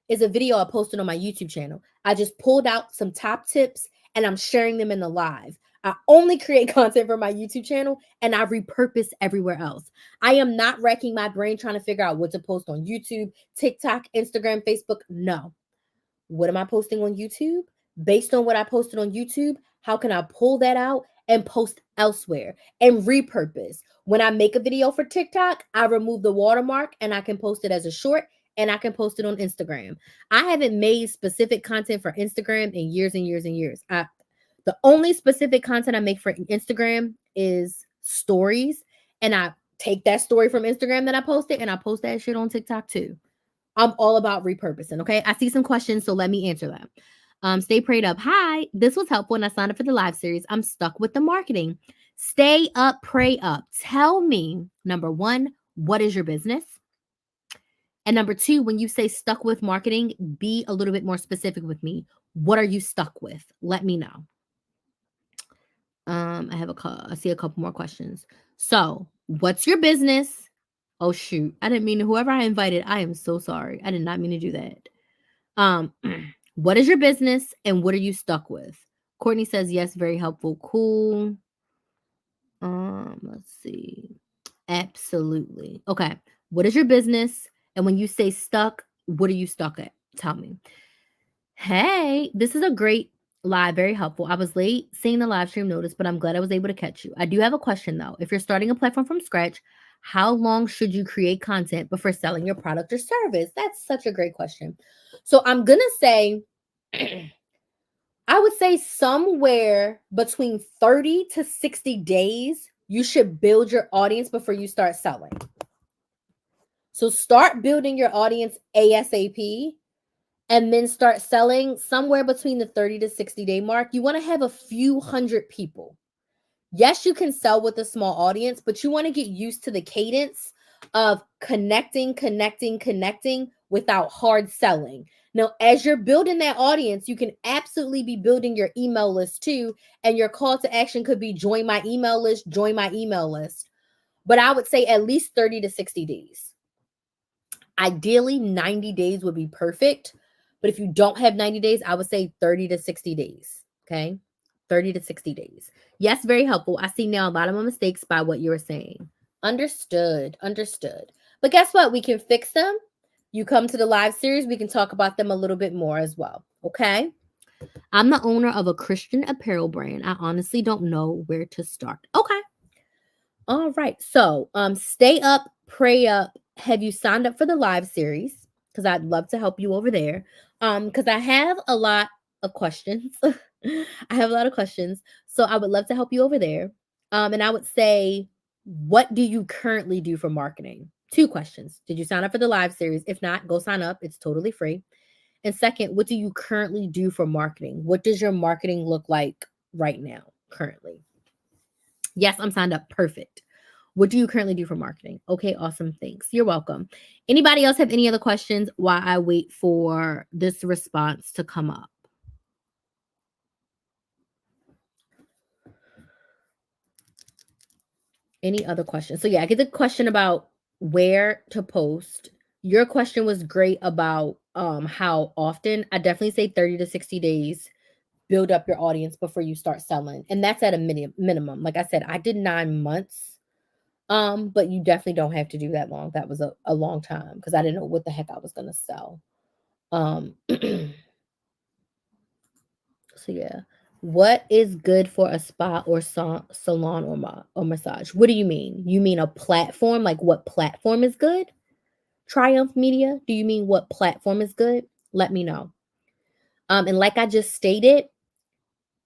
is a video I posted on my YouTube channel. I just pulled out some top tips and I'm sharing them in the live. I only create content for my YouTube channel and I repurpose everywhere else. I am not wrecking my brain trying to figure out what to post on YouTube, TikTok, Instagram, Facebook. No. What am I posting on YouTube? Based on what I posted on YouTube, how can I pull that out and post elsewhere and repurpose? When I make a video for TikTok, I remove the watermark and I can post it as a short and I can post it on Instagram. I haven't made specific content for Instagram in years and years and years. The only specific content I make for Instagram is stories, and I take that story from Instagram that I posted and I post that shit on TikTok too. I'm all about repurposing. Okay. I see some questions, so let me answer them. Stay prayed up. Hi, this was helpful when I signed up for the live series. I'm stuck with the marketing. Stay up, pray up. Tell me, number one, what is your business? And number two, when you say stuck with marketing, be a little bit more specific with me. What are you stuck with? Let me know. I see a couple more questions. So, what's your business? Oh shoot, I didn't mean to, whoever I invited. I am so sorry. I did not mean to do that. What is your business and what are you stuck with? Courtney says yes, very helpful. Cool. Let's see. Absolutely. Okay. What is your business? And when you say stuck, what are you stuck at? Tell me. Hey, this is a great live, very helpful. I was late seeing the live stream notice, but I'm glad I was able to catch you. I do have a question though. If you're starting a platform from scratch, how long should you create content before selling your product or service? That's such a great question. So I'm going to say, I would say somewhere between 30 to 60 days, you should build your audience before you start selling. So start building your audience ASAP and then start selling somewhere between the 30 to 60 day mark. You want to have a few hundred people. Yes, you can sell with a small audience, but you want to get used to the cadence of connecting without hard selling. Now, as you're building that audience, you can absolutely be building your email list too. And your call to action could be join my email list, join my email list. But I would say at least 30 to 60 days. Ideally, 90 days would be perfect. But if you don't have 90 days, I would say 30 to 60 days. Okay. 30 to 60 days. Yes, very helpful. I see now a lot of my mistakes by what you were saying. Understood. Understood. But guess what? We can fix them. You come to the live series, we can talk about them a little bit more as well. Okay. I'm the owner of a Christian apparel brand. I honestly don't know where to start. Okay. All right. So, stay up, pray up. Have you signed up for the live series? Because I'd love to help you over there. Because I have a lot of questions. I have a lot of questions. So I would love to help you over there. And I would say, what do you currently do for marketing? Two questions. Did you sign up for the live series? If not, go sign up. It's totally free. And second, what do you currently do for marketing? What does your marketing look like right now, currently? Yes, I'm signed up. Perfect. What do you currently do for marketing? Okay, awesome. Thanks. You're welcome. Anybody else have any other questions while I wait for this response to come up? Any other questions? So yeah, I get the question about where to post. Your question was great about how often. I definitely say 30 to 60 days. Build up your audience before you start selling. And that's at a minimum. Like I said, I did 9 months. But you definitely don't have to do that long. That was a long time because I didn't know what the heck I was gonna sell. So yeah. What is good for a spa or salon or massage? What do you mean? You mean a platform? Like what platform is good? Triumph Media? Do you mean what platform is good? Let me know. And like I just stated,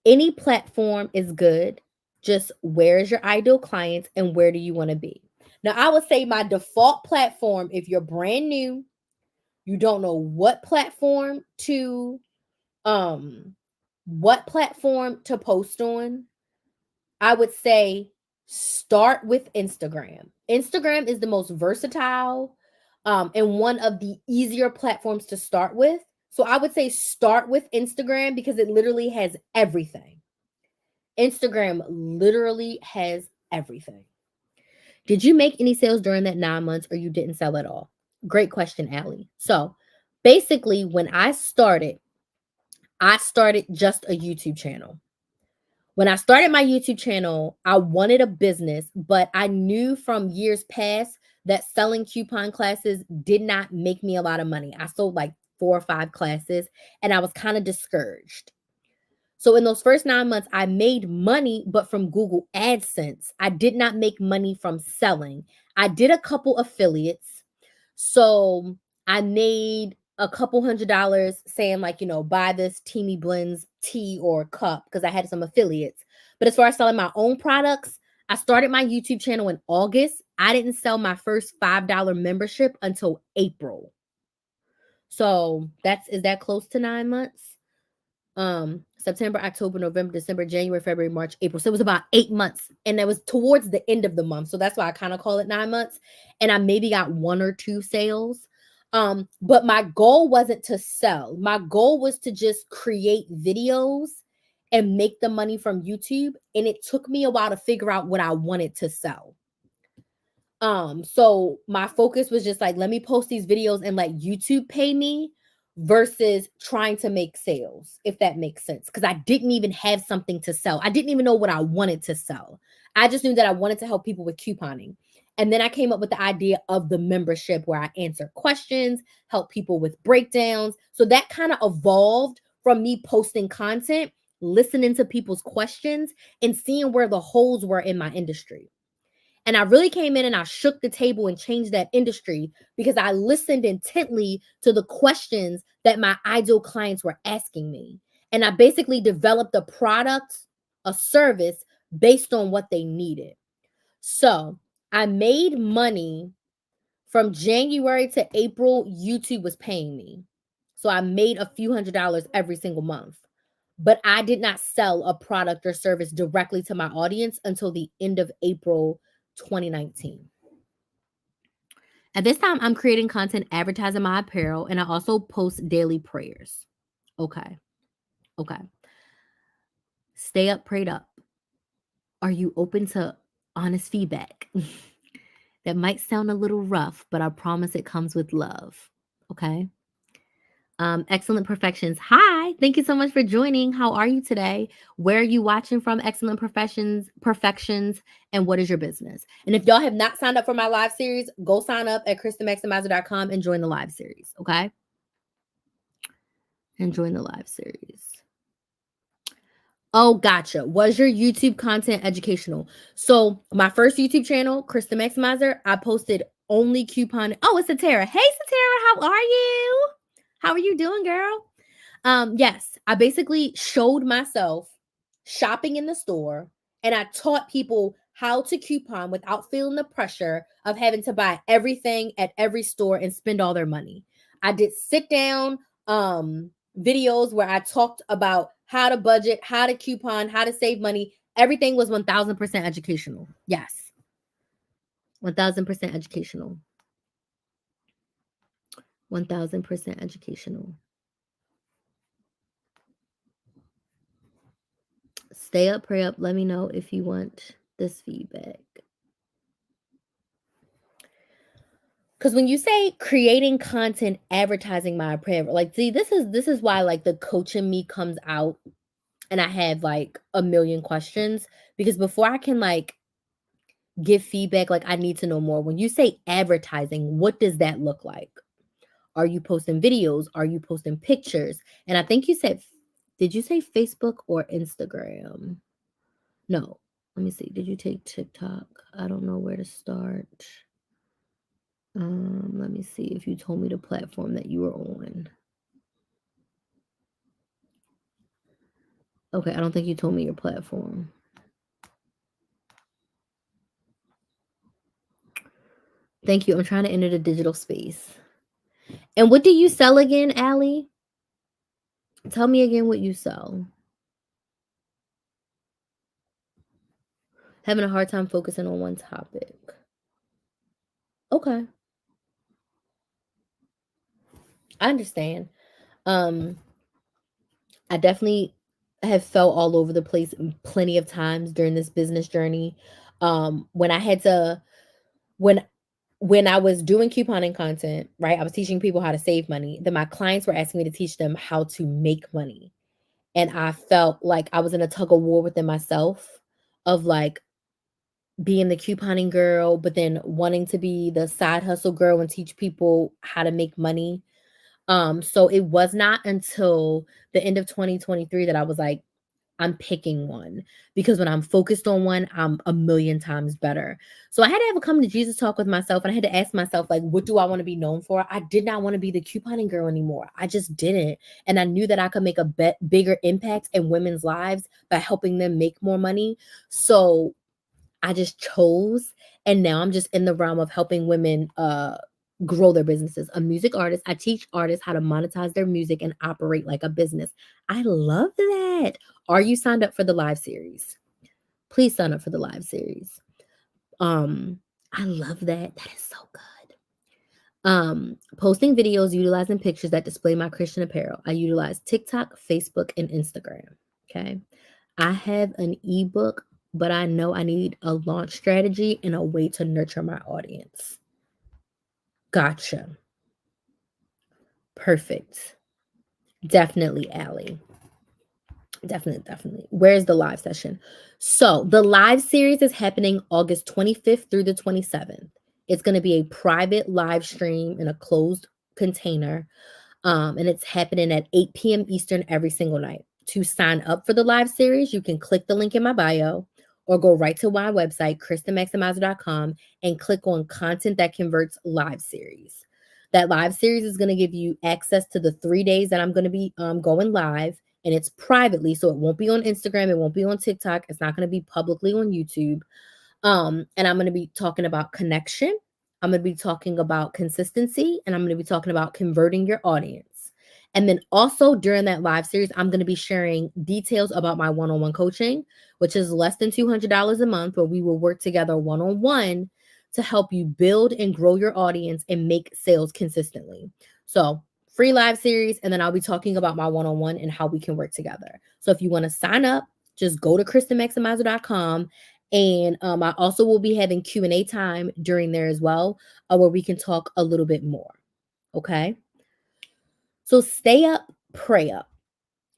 any platform is good. Just where is your ideal clients and where do you want to be? Now, I would say my default platform, if you're brand new, you don't know um what platform to post on, I would say start with Instagram. Instagram is the most versatile and one of the easier platforms to start with. So I would say start with Instagram because it literally has everything. Instagram literally has everything. Did you make any sales during that 9 months or you didn't sell at all? Great question, Allie. So basically, when I started just a YouTube channel. When I started my YouTube channel, I wanted a business, but I knew from years past that selling coupon classes did not make me a lot of money. I sold like 4 or 5 classes and I was kind of discouraged. So in those first 9 months, I made money, but from Google AdSense. I did not make money from selling. I did a couple affiliates. So I made a couple $100 saying, like, buy this Teamy Blends tea or cup because I had some affiliates. But as far as selling my own products, I started my YouTube channel in August. I didn't sell my first $5 membership until April. So is that close to 9 months? September, October, November, December, January, February, March, April. So it was about 8 months. And it was towards the end of the month. So that's why I kind of call it 9 months. And I maybe got 1 or 2 sales. But my goal wasn't to sell. My goal was to just create videos and make the money from YouTube. And it took me a while to figure out what I wanted to sell. So my focus was just like, let me post these videos and let YouTube pay me versus trying to make sales, if that makes sense. Because I didn't even have something to sell. I didn't even know what I wanted to sell. I just knew that I wanted to help people with couponing. And then I came up with the idea of the membership where I answer questions, help people with breakdowns. So that kind of evolved from me posting content, listening to people's questions, and seeing where the holes were in my industry. And I really came in and I shook the table and changed that industry because I listened intently to the questions that my ideal clients were asking me. And I basically developed a product, a service based on what they needed. So I made money from January to April. YouTube was paying me. So I made a few $100s every single month. But I did not sell a product or service directly to my audience until the end of April 2019. At this time, I'm creating content advertising my apparel, and I also post daily prayers. Okay. Okay. Stay up, prayed up. Are you open to honest feedback? That might sound a little rough, but I promise it comes with love. Okay. Excellent Perfections. Hi, thank you so much for joining. How are you today? Where are you watching from? Excellent Perfections, and what is your business? And if y'all have not signed up for my live series, go sign up at KristenMaximizer.com and join the live series. Okay, and join the live series. Oh, gotcha. Was your YouTube content educational? So my first YouTube channel, Kristen Maximizer, I posted only coupon. Oh, it's Satara. Hey, Satara, how are you? How are you doing, girl? Yes, I basically showed myself shopping in the store and I taught people how to coupon without feeling the pressure of having to buy everything at every store and spend all their money. I did sit down videos where I talked about how to budget, how to coupon, how to save money. Everything was 1000% educational. Yes. 1000% educational. 1000% educational. Stay up, pray up. Let me know if you want this feedback. Because when you say creating content, advertising my prayer, like, see, this is why like the coach in me comes out, and I have like a million questions because before I can like give feedback, like I need to know more. When you say advertising, what does that look like? Are you posting videos? Are you posting pictures? And I think you said, did you say Facebook or Instagram? No. Let me see. Did you take TikTok? I don't know where to start. Let me see if you told me the platform that you were on. Okay, I don't think you told me your platform. Thank you. I'm trying to enter the digital space. And what do you sell again, Allie? Tell me again what you sell. Having a hard time focusing on one topic. Okay, I understand. Um, I definitely have felt all over the place plenty of times during this business journey. When I had to when when I was doing couponing content, right? I was teaching people how to save money. Then my clients were asking me to teach them how to make money. And I felt like I was in a tug of war within myself of like being the couponing girl, but then wanting to be the side hustle girl and teach people how to make money. So it was not until the end of 2023 that I was like, I'm picking one because when I'm focused on one, I'm a million times better. So I had to have a come to Jesus talk with myself and I had to ask myself, like, what do I want to be known for? I did not want to be the couponing girl anymore. I just didn't. And I knew that I could make a bigger impact in women's lives by helping them make more money. So I just chose, and now I'm just in the realm of helping women grow their businesses. A music artist, I teach artists how to monetize their music and operate like a business. I love that. Are you signed up for the live series? Please sign up for the live series. Um I love that. That is so good. Posting videos utilizing pictures that display my Christian apparel. I utilize TikTok, Facebook, and Instagram. Okay. I have an ebook, but I know I need a launch strategy and a way to nurture my audience. Gotcha. Perfect. Definitely, Allie. Definitely, definitely. Where's the live session? So, the live series is happening August 25th through the 27th. It's going to be a private live stream in a closed container. And it's happening at 8 p.m. Eastern every single night. To sign up for the live series, you can click the link in my bio or go right to my website, KristenMaximizer.com, and click on content that converts live series. That live series is going to give you access to the 3 days that I'm going to be going live, and it's privately, so it won't be on Instagram, it won't be on TikTok, it's not going to be publicly on YouTube. And I'm going to be talking about connection. I'm going to be talking about consistency and I'm going to be talking about converting your audience. And then also during that live series, I'm going to be sharing details about my one on one coaching, which is less than $200 a month, where we will work together one on one to help you build and grow your audience and make sales consistently. So, free live series. And then I'll be talking about my one on one and how we can work together. So, if you want to sign up, just go to KristenMaximizer.com, and I also will be having Q&A time during there as well, where we can talk a little bit more. Okay. So stay up, pray up.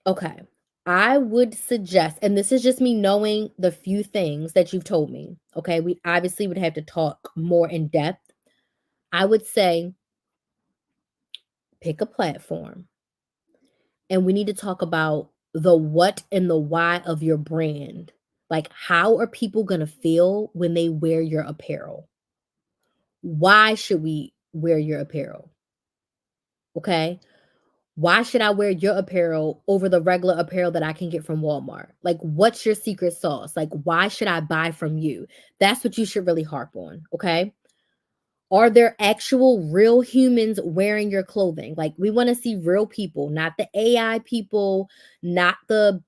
Okay. I would suggest, and this is just me knowing the few things that you've told me. Okay. We obviously would have to talk more in depth. I would say pick a platform and we need to talk about the what and the why of your brand. Like, how are people going to feel when they wear your apparel? Why should we wear your apparel? Okay. Why should I wear your apparel over the regular apparel that I can get from Walmart? Like, what's your secret sauce? Like, why should I buy from you? That's what you should really harp on. Okay. Are there actual real humans wearing your clothing? Like, we want to see real people, not the AI people, not the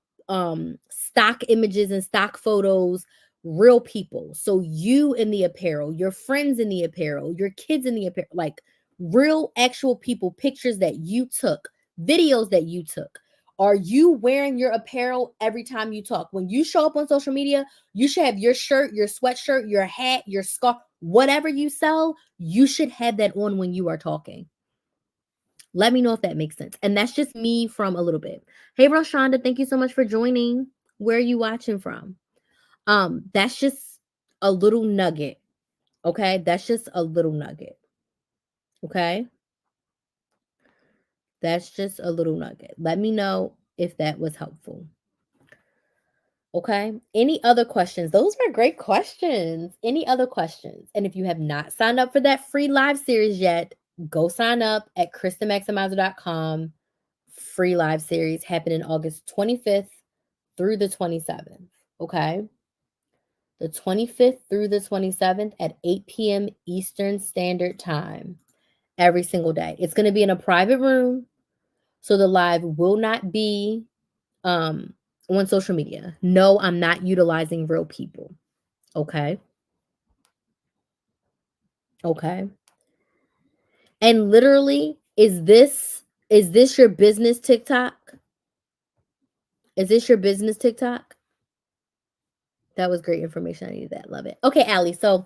stock images and stock photos, real people. So you in the apparel, your friends in the apparel, your kids in the apparel, like real actual people, pictures that you took, videos that you took. Are you wearing your apparel every time you talk? When you show up on social media, you should have your shirt, your sweatshirt, your hat, your scarf, whatever you sell, you should have that on when you are talking. Let me know if that makes sense. And that's just me from a little bit. Hey, Roshonda, thank you so much for joining. Where are you watching from? That's just a little nugget. Okay. That's just a little nugget. Okay. That's just a little nugget. Let me know if that was helpful. Okay. Any other questions? Those were great questions. Any other questions? And if you have not signed up for that free live series yet, go sign up at KristenMaximizer.com. Free live series happening August 25th through the 27th. Okay. The 25th through the 27th at 8 p.m. Eastern Standard Time every single day. It's going to be in a private room. So the live will not be on social media. No, I'm not utilizing real people. Okay. Okay. And literally, is this your business TikTok? Is this your business TikTok? That was great information. I needed that. Love it. Okay, Allie. So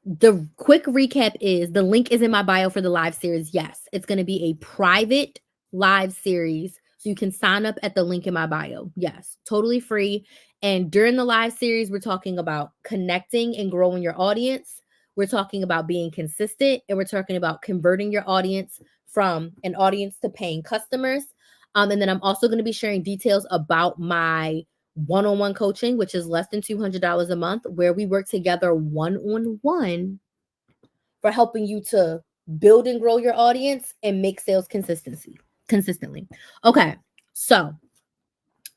the quick recap is the link is in my bio for the live series. Yes, it's going to be a private live series. So you can sign up at the link in my bio. Yes, totally free. And during the live series, we're talking about connecting and growing your audience. We're talking about being consistent and we're talking about converting your audience from an audience to paying customers. And then I'm also going to be sharing details about my one-on-one coaching, which is less than $200 a month, where we work together one-on-one for helping you to build and grow your audience and make sales consistently. Okay. So,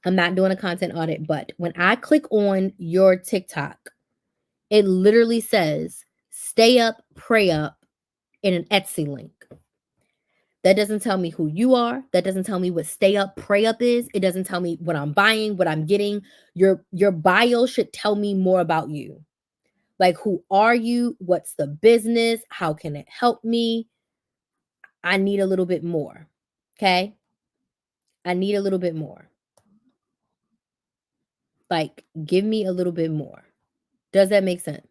I'm not doing a content audit, but when I click on your TikTok, it literally says stay up, pray up in an Etsy link. That doesn't tell me who you are. That doesn't tell me what stay up, pray up is. It doesn't tell me what I'm buying, what I'm getting. Your bio should tell me more about you. Like, who are you? What's the business? How can it help me? I need a little bit more. Okay? I need a little bit more. Like, give me a little bit more. Does that make sense?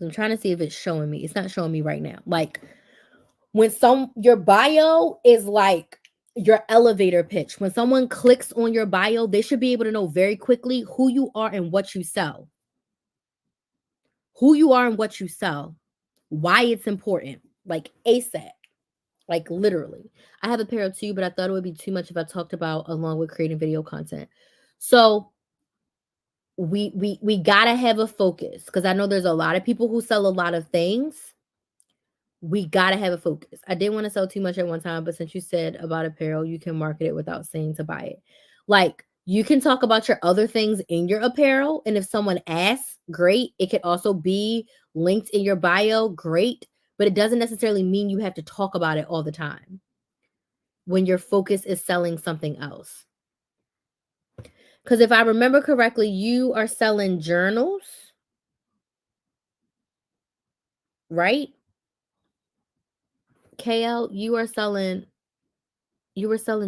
I'm trying to see if it's showing me. It's not showing me right now. Like, when your bio is like your elevator pitch. When someone clicks on your bio, they should be able to know very quickly who you are and what you sell. Who you are and what you sell. Why it's important. Like ASAP. Like literally. I have a pair too, but I thought it would be too much if I talked about along with creating video content. So we gotta have a focus because I know there's a lot of people who sell a lot of things. We gotta have a focus. I didn't want to sell too much at one time, but since you said about apparel, you can market it without saying to buy it. Like you can talk about your other things in your apparel, and if someone asks, great. It could also be linked in your bio, great. But it doesn't necessarily mean you have to talk about it all the time when your focus is selling something else. Because if I remember correctly, you are selling journals, right? KL, you were selling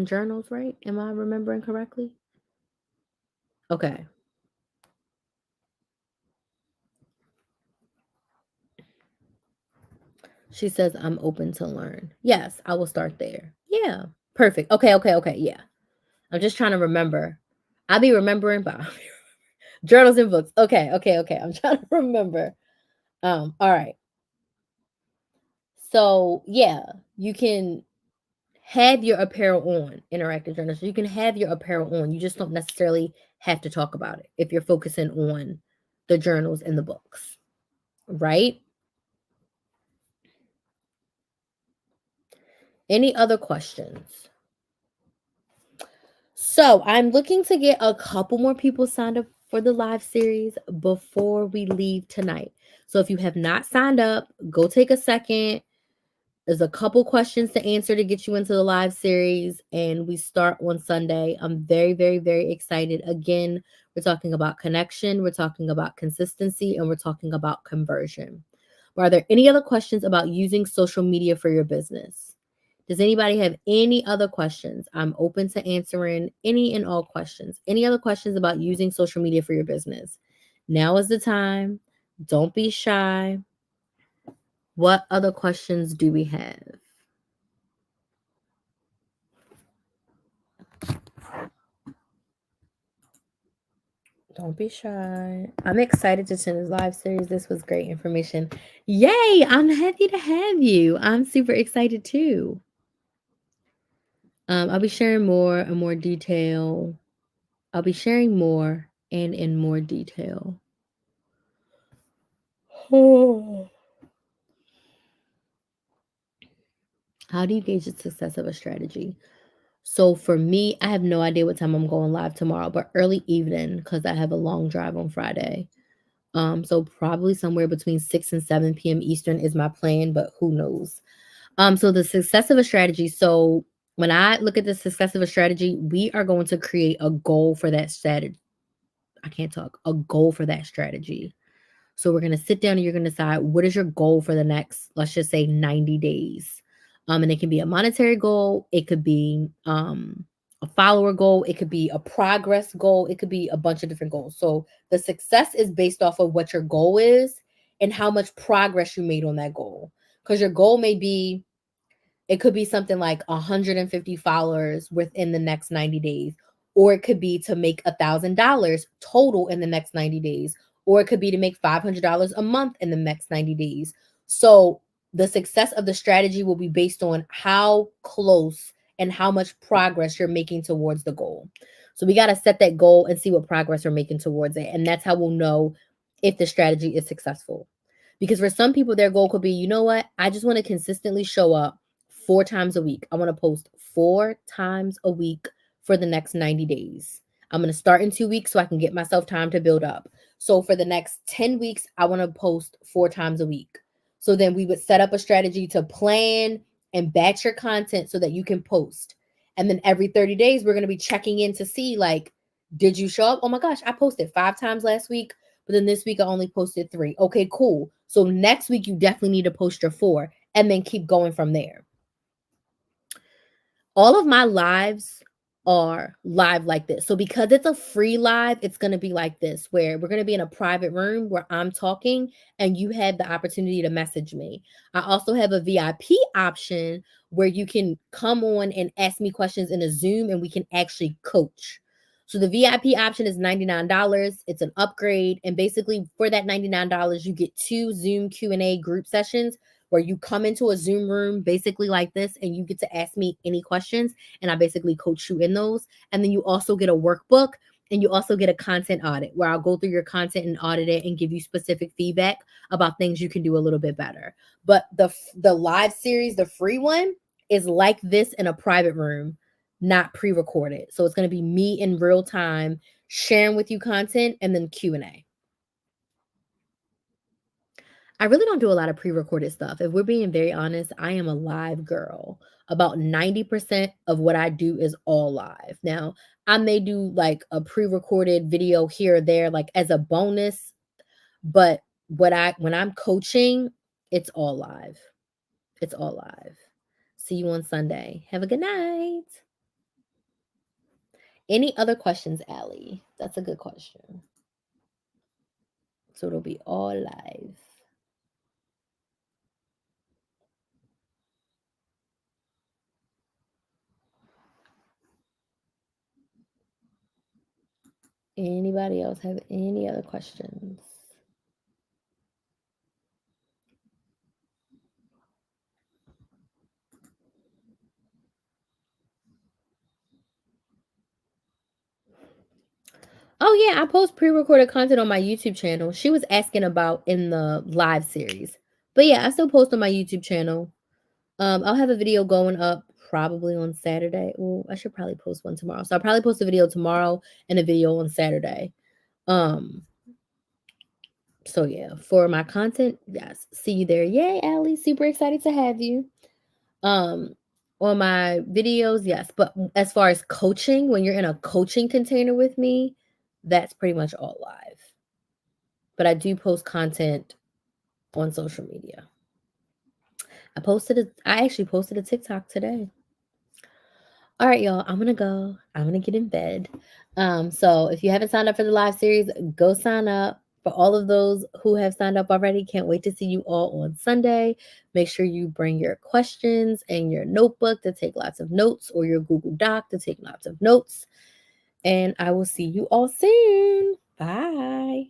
journals, right? Am I remembering correctly? Okay. She says, I'm open to learn. Yes, I will start there. Yeah. Perfect. Okay. Yeah. I'm just trying to remember. I'll be remembering, but journals and books. Okay. I'm trying to remember. All right. So yeah, you can have your apparel on interactive journals. You can have your apparel on. You just don't necessarily have to talk about it if you're focusing on the journals and the books, right? Any other questions? So I'm looking to get a couple more people signed up for the live series before we leave tonight. So if you have not signed up, go take a second. There's a couple questions to answer to get you into the live series, and we start on Sunday. I'm very excited. Again, we're talking about connection, we're talking about consistency, and we're talking about conversion. But are there any other questions about using social media for your business? Does anybody have any other questions? I'm open to answering any and all questions. Any other questions about using social media for your business? Now is the time. Don't be shy. What other questions do we have? Don't be shy. I'm excited to send this live series. This was great information. Yay! I'm happy to have you. I'm super excited too. I'll be sharing more and more detail. I'll be sharing more and in more detail. How do you gauge the success of a strategy? So for me, I have no idea what time I'm going live tomorrow, but early evening because I have a long drive on Friday. So probably somewhere between 6 and 7 p.m. Eastern is my plan, but who knows? So the success of a strategy. So when I look at the success of a strategy, we are going to create a goal for that strategy. I can't talk. A goal for that strategy. So we're going to sit down and you're going to decide what is your goal for the next, let's just say 90 days. And it can be a monetary goal, it could be a follower goal, it could be a progress goal, it could be a bunch of different goals. So the success is based off of what your goal is and how much progress you made on that goal. Because your goal may be, it could be something like 150 followers within the next 90 days, or it could be to make $1,000 total in the next 90 days, or it could be to make $500 a month in the next 90 days. So the success of the strategy will be based on how close and how much progress you're making towards the goal. So we got to set that goal and see what progress we're making towards it. And that's how we'll know if the strategy is successful. Because for some people, their goal could be, you know what? I just want to consistently show up 4 times a week. I want to post 4 times a week for the next 90 days. I'm going to start in 2 weeks so I can get myself time to build up. So for the next 10 weeks, I want to post 4 times a week. So then we would set up a strategy to plan and batch your content so that you can post. And then every 30 days, we're going to be checking in to see, like, did you show up? Oh my gosh, I posted 5 times last week, but then this week I only posted 3. Okay, cool. So next week you definitely need to post your 4 and then keep going from there. All of my lives are live like this. So because it's a free live, it's going to be like this, where we're going to be in a private room where I'm talking and you have the opportunity to message me. I also have a VIP option where you can come on and ask me questions in a Zoom and we can actually coach. So the VIP option is $99. It's an upgrade, and basically for that $99 you get 2 Zoom Q&A group sessions where you come into a Zoom room basically like this and you get to ask me any questions and I basically coach you in those. And then you also get a workbook and you also get a content audit where I'll go through your content and audit it and give you specific feedback about things you can do a little bit better. But the live series, the free one, is like this in a private room, not pre-recorded. So it's going to be me in real time sharing with you content and then Q&A. I really don't do a lot of pre-recorded stuff. If we're being very honest, I am a live girl. About 90% of what I do is all live. Now, I may do like a pre-recorded video here or there, like as a bonus, but when I'm coaching, it's all live. It's all live. See you on Sunday. Have a good night. Any other questions, Allie? That's a good question. So it'll be all live. Anybody else have any other questions? Oh yeah, I post pre-recorded content on my YouTube channel. She was asking about in the live series. But yeah, I still post on my YouTube channel. I'll have a video going up probably on Saturday. Well, I should probably post one tomorrow. So I'll probably post a video tomorrow and a video on Saturday. So yeah, for my content, yes. See you there. Yay, Allie. Super excited to have you. Um, on my videos, yes. But as far as coaching, when you're in a coaching container with me, that's pretty much all live. But I do post content on social media. I actually posted a TikTok today. All right, y'all, I'm gonna go. I'm gonna get in bed. So if you haven't signed up for the live series, go sign up. For all of those who have signed up already, can't wait to see you all on Sunday. Make sure you bring your questions and your notebook to take lots of notes, or your Google Doc to take lots of notes. And I will see you all soon. Bye.